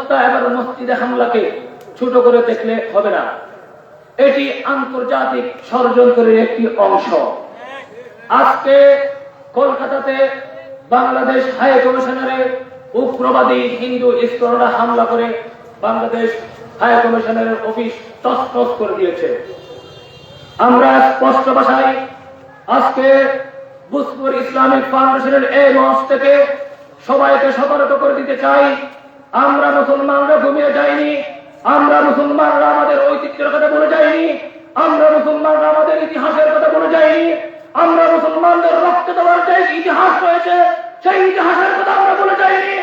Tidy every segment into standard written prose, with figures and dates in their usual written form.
হত্যা এবং মসজিদে হামলাকে ছোট করে দেখলে হবে না। এটি আন্তর্জাতিক ষড়যন্ত্রের একটি অংশ। আজকে কলকাতাতে বাংলাদেশ হাই কমিশনারে উগ্রবাদী হিন্দু স্কলাররা হামলা করে বাংলাদেশ হাই কমিশনারের অফিস তছনছ করে দিয়েছে। আমরা স্পষ্ট ভাষায় আজকে ভূজপুর ইসলামিক ফাউন্ডেশনের এই মঞ্চ থেকে সবাইকে সতর্ক করে দিতে চাই, আমরা মুসলমানরা ঘুমিয়ে যাইনি, আমরা মুসলমানরা আমাদের ঐতিহ্যের কথা বলে যাইনি, আমরা মুসলমানরা আমাদের ইতিহাসের কথা বলে যাইনি, আমরা মুসলমানদের রক্ত দেওয়ার যে ইতিহাস রয়েছে সেই ইতিহাসের কথা আমরা বলে যাইনি।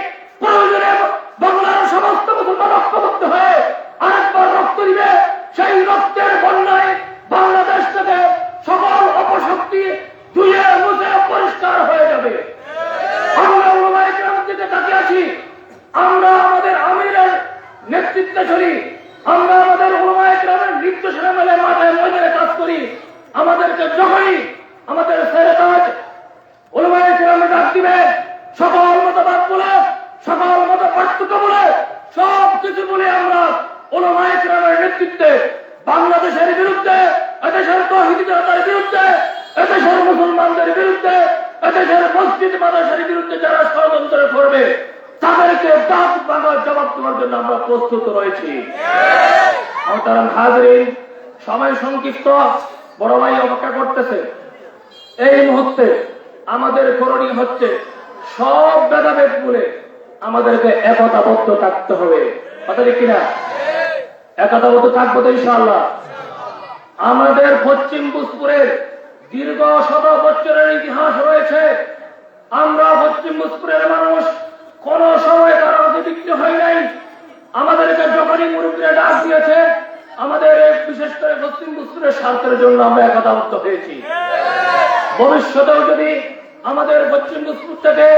প্রয়োজনে বাংলার সমস্ত মুসলমান ঐক্যবদ্ধ হয়ে আরেকবার রক্ত দিবে। সেই রক্তের বন্যায় বাংলাদেশ থেকে সকল অপশক্তি ধুয়ে মুছে পরিষ্কার হয়ে যাবে। আমরা উলামায়ে কেরামের দিকে তাকিয়ে আছি, আমরা আমাদের আমিরের নেতৃত্বে চলি, আমরা আমাদের উলামায়ে কেরামের নির্দেশনা মেলে মাথায় ময়দানে কাজ করি। আমাদেরকে যখনই আমাদের ছেড়ে কাজ উলামায়ে কেরামের ডাক দিবে, সকল মতবাদ বলে, সকল মত পার্থক্য বলে, সব কিছু বলে আমরা উলামায়ে কেরামের নেতৃত্বে বাংলাদেশের বিরুদ্ধে, এদেশের তাওহীদি জনতার বিরুদ্ধে, এদেশের মুসলমানদের বিরুদ্ধে, এদেশের মসজিদ মাদ্রাসার বিরুদ্ধে যারা ষড়যন্ত্র করবে তাদেরকে দাঁত ভাঙার জবাব দেওয়ার জন্য আমরা প্রস্তুত রয়েছি। মোহতারাম হাজরিন, সময় সংক্ষিপ্ত, বড় ভাই অপেক্ষা করতেছে। এই মুহূর্তে আমাদের করণীয় হচ্ছে সব ভেদাভেদ বলে আমাদেরকে একতাবদ্ধ থাকতে হবে। কথা ঠিক কিনা? একতাবদ্ধ থাকবো তো ইনশাআল্লাহ। আমাদের পশ্চিম ভূজপুরের দীর্ঘ শত বছরের ইতিহাস রয়েছে। আমরা পশ্চিম ভূজপুরের মানুষ কোন সময় কারো বিক্রি হয় নাই। আমাদেরকে যখনই মুরব্বীরা ডাক দিয়েছে, আমাদের বিশেষ করে পশ্চিম ভূজপুরের স্বার্থের জন্য আমরা একতাবদ্ধ হয়েছি। ভবিষ্যতেও যদি আমাদের পশ্চিম ভূজপুর থেকে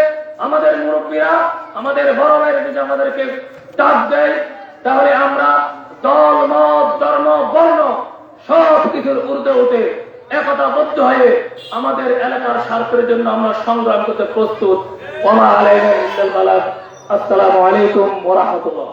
আমাদের মুরব্বীরা, আমাদের বড় ভাইরা যদি আমাদেরকে ডাক দেয়, তাহলে আমরা দল, মত, ধর্ম, বর্ণ সব কিছুর ঊর্ধ্বে উঠে একতাবদ্ধ হয়ে আমাদের এলাকার স্বার্থের জন্য আমরা সংগ্রাম করতে প্রস্তুত। ওয়া মা আলাইনা ইল্লাল বালাগ। আসসালামু আলাইকুম ওয়া রাহমাতুল্লাহ।